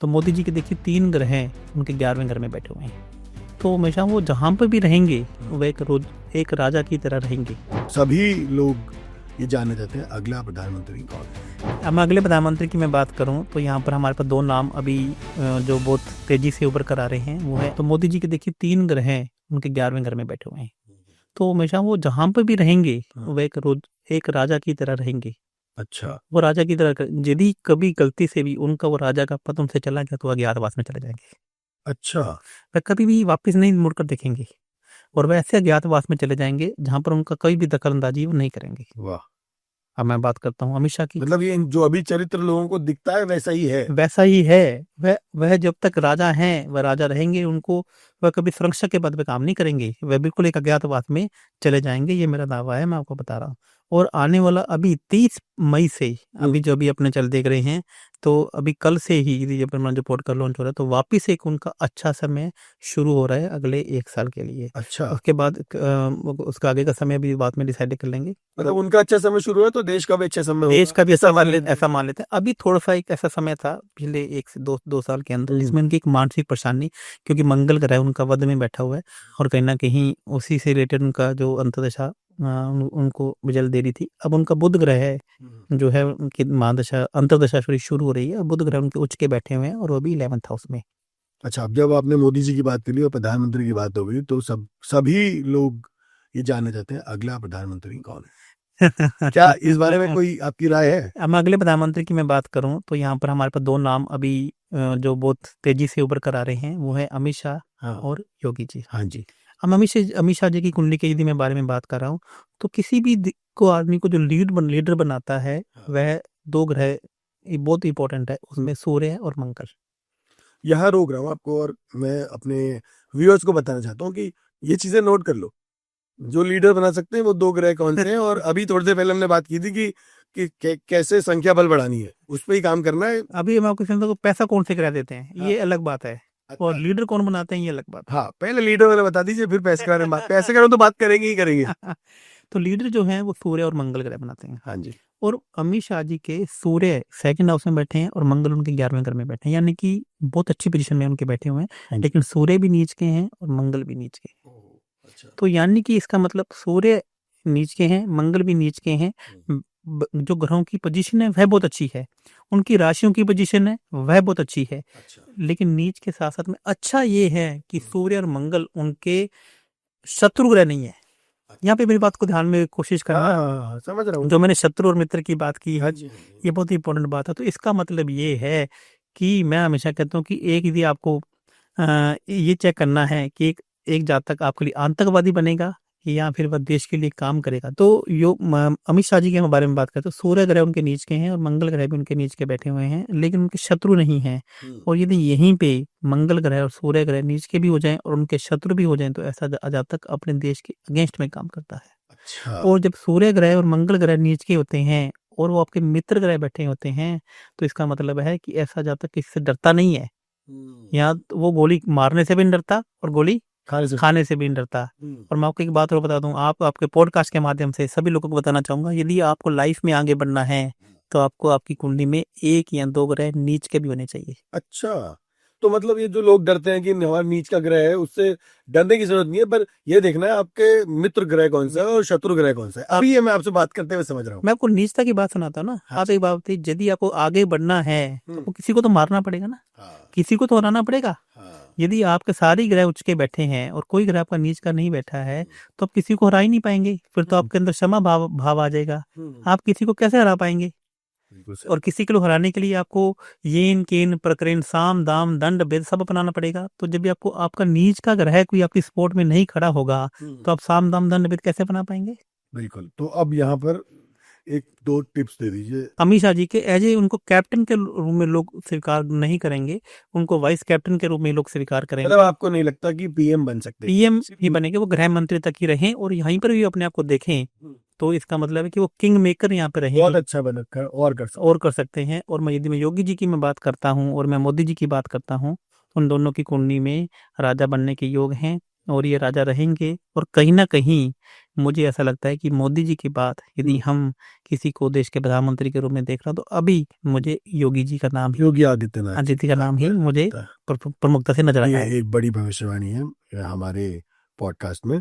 तो मोदी जी के देखिए 3 ग्रह हैं, उनके 11वें घर में बैठे हुए हैं। तो हमेशा वो जहाँ पर भी रहेंगे, वो एक राजा की तरह रहेंगे। सभी लोग ये जानना चाहते हैं अगला प्रधानमंत्री कौन है। अब मैं अगले प्रधानमंत्री की मैं बात करूं तो यहाँ पर हमारे पास 2 नाम अभी जो बहुत तेजी से उभर कर आ रहे हैं वो है, तो मोदी जी के देखिए 3 ग्रह हैं, उनके 11वें घर में बैठे हुए हैं। तो हमेशा वो जहाँ पर भी रहेंगे, वो एक राजा की तरह रहेंगे। अच्छा, वो राजा की तरह यदि कभी गलती से भी उनका वो राजा का पद उनसे चला गया तो अज्ञातवास में चले जाएंगे। अच्छा, वह कभी भी वापस नहीं मुड़कर देखेंगे और वह ऐसे अज्ञातवास में चले जाएंगे जहां पर उनका कोई भी दखल अंदाजी वो नहीं करेंगे। वाह। अब मैं बात करता हूँ अमित शाह की। मतलब ये जो अभी चरित्र लोगों को दिखता है वैसा ही है। वैसा ही है। वह जब तक राजा हैं वह राजा रहेंगे, उनको वह कभी सुरक्षा के पद पे काम नहीं करेंगे, वह बिल्कुल एक अज्ञातवास में चले जाएंगे। ये मेरा दावा है, मैं आपको बता रहा हूँ। और आने वाला अभी 30 मई से अभी जो अभी अपने चल देख रहे हैं, तो अभी कल से ही ये अपना जो पॉडकास्ट लॉन्च हो रहा है, तो वापिस एक उनका अच्छा समय शुरू हो रहा है अगले 1 साल के लिए। अच्छा, उसके बाद उसका आगे का समय भी बाद में डिसाइड कर लेंगे। मतलब उनका अच्छा समय शुरू है तो देश का भी अच्छा समय देश होगा। का भी ऐसा मान लेते हैं। अभी थोड़ा सा एक ऐसा समय था पिछले 1 से 2 साल के अंदर, जिसमें उनकी एक मानसिक परेशानी, क्योंकि मंगल ग्रह उनका वध में बैठा हुआ है और कहीं ना कहीं उसी से रिलेटेड उनका जो अंतर्दशा उनको विजल दे रही थी। अब उनका बुध ग्रह है जो है, उनकी महादशा अंतर्दशा शुरू हो रही है और बुध ग्रह उनके उच्च के बैठे हुए हैं और वो भी 11th हाउस में। अच्छा, अब जब आपने मोदी जी की बात कर ली और प्रधानमंत्री की बात हो गई तो सभी लोग ये जानना चाहते हैं अगला प्रधानमंत्री कौन है। क्या इस बारे में कोई आपकी राय है? अब मैं अगले प्रधानमंत्री की मैं बात करूं तो यहाँ पर हमारे पास 2 नाम अभी जो बहुत तेजी से उभर कर आ रहे हैं वो है अमित शाह हाँ, और योगी जी। हाँ जी। अब अमित शाह जी की कुंडली के यदि मैं बारे में बात कर रहा हूँ, तो किसी भी को आदमी को जो लीडर बनाता है, वह 2 ग्रह बहुत इंपॉर्टेंट है, उसमें सूर्य और मंगल। यहाँ रोक रहा हूँ आपको और मैं अपने व्यूअर्स को बताना चाहता हूँ कि ये चीजें नोट कर लो। जो लीडर बना सकते हैं वो 2 ग्रह कौन से हैं, और अभी थोड़ी देर पहले हमने बात की थी कि कैसे संख्या बल बढ़ानी है, उस पर ही काम करना है। अभी मैं आपको समझता हूँ पैसा कौन से ग्रह देते हैं, हाँ, ये अलग बात है, और अच्छा, लीडर कौन बनाते हैं ये अलग बात है। हाँ, पहले लीडर वाला बता दीजिए, फिर पैसे के बारे में बात। पैसे के बारे में तो बात करेंगे ही करेंगे। तो लीडर जो है वो सूर्य और मंगल ग्रह बनाते हैं। हाँ जी। और अमित शाह जी के सूर्य 2nd हाउस में बैठे हैं और मंगल उनके 11वें घर में बैठे हैं, यानी कि बहुत अच्छी पोजीशन में उनके बैठे हुए हैं, लेकिन सूर्य भी नीच के हैं और मंगल भी नीच के हैं। अच्छा, तो यानी कि इसका मतलब सूर्य नीच के हैं, मंगल भी नीच के हैं। जो ग्रहों की पोजीशन है वह बहुत अच्छी है, उनकी राशियों की पोजीशन है वह बहुत अच्छी है, अच्छा, लेकिन नीच के साथ साथ में अच्छा ये है कि सूर्य और मंगल उनके शत्रु ग्रह नहीं है। यहाँ पे मेरी बात को ध्यान में कोशिश करना। हाँ, समझ रहा हूँ। जो मैंने शत्रु और मित्र की बात की हाँ है, जी, ये बहुत ही इंपॉर्टेंट बात है। तो इसका मतलब ये है कि मैं हमेशा कहता हूँ कि एक यदि आपको ये चेक करना है कि एक जातक आपके लिए आतंकवादी बनेगा या फिर वह देश के लिए काम करेगा, तो अमित शाह जी के बारे में बात करते हैं, तो सूर्य ग्रह उनके नीच के हैं और मंगल ग्रह भी उनके नीच के बैठे हुए हैं, लेकिन उनके शत्रु नहीं हैं। और यदि यहीं पे मंगल ग्रह और सूर्य ग्रह नीच के भी हो जाएं और उनके शत्रु भी हो जाएं, तो ऐसा जातक अपने देश के अगेंस्ट में काम करता है। अच्छा, और जब सूर्य ग्रह और मंगल ग्रह नीच के होते हैं और वो आपके मित्र ग्रह बैठे होते हैं, तो इसका मतलब है कि ऐसा जातक किसी से डरता नहीं है। यहाँ तो वो गोली मारने से भी नहीं डरता और गोली खाने से भी नहीं डरता। और मैं आपको एक बात और बता दूं, आपके पॉडकास्ट के माध्यम से सभी लोगों को बताना चाहूंगा, यदि आपको लाइफ में आगे बढ़ना है तो आपको आपकी कुंडली में 1 या 2 ग्रह नीच के भी होने चाहिए। अच्छा। तो मतलब ये जो लोग डरते हैं कि हमारा नीच का ग्रह है, उससे डरने की जरूरत नहीं है, पर ये देखना है आपके मित्र ग्रह कौन सा है और शत्रु ग्रह कौन सा है। अभी ये मैं आपसे बात करते हुए समझ रहा हूँ। मैं आपको नीचता की बात सुनाता हूँ ना। हाँ, आप एक बात बताइए, यदि आपको आगे बढ़ना है तो आपको किसी को तो मारना पड़ेगा ना, हाँ, किसी को तो हराना पड़ेगा। हाँ, यदि आपके सारे ग्रह उच्च के बैठे हैं और कोई ग्रह आपका नीच का नहीं बैठा है, तो आप किसी को हरा ही नहीं पाएंगे। फिर तो आपके अंदर क्षमा भाव आ जाएगा, आप किसी को कैसे हरा पाएंगे। बिल्कुल सही। और किसी को हराने के लिए आपको येन केन प्रकरण साम दाम दंड भेद सब अपनाना पड़ेगा। तो जब भी आपको आपका नीच का ग्रह कोई आपकी सपोर्ट में नहीं खड़ा होगा, तो आप साम दाम दंड भेद कैसे अपना पाएंगे। बिल्कुल। तो अब यहाँ पर 1-2 टिप्स दे दीजिए। अमित शाह जी के एज ए उनको कैप्टन के रूप में लोग स्वीकार नहीं करेंगे, उनको वाइस कैप्टन के रूप में लोग स्वीकार करेंगे। मतलब आपको नहीं लगता कि पीएम बन सकते? पीएम ही बनेंगे, वो गृह मंत्री तक ही रहें और यहीं पर भी अपने आप को देखें, तो इसका मतलब है कि वो किंग मेकर यहाँ पे बहुत रहेंगे अच्छा बन रखा है और कर सकते हैं। और यदि मैं योगी जी की मैं बात करता हूँ और मैं मोदी जी की बात करता हूँ, उन दोनों की कुंडली में राजा बनने के योग हैं और ये राजा रहेंगे। और कहीं ना कहीं मुझे ऐसा लगता है कि मोदी जी के बाद यदि हम किसी को देश के प्रधानमंत्री के रूप में देख रहे हैं तो अभी मुझे योगी जी का नाम ही योगी आदित्यनाथ आदित्य का नाम ही मुझे प्रमुखता से नजर आया है। ये एक बड़ी भविष्यवाणी है हमारे पॉडकास्ट में।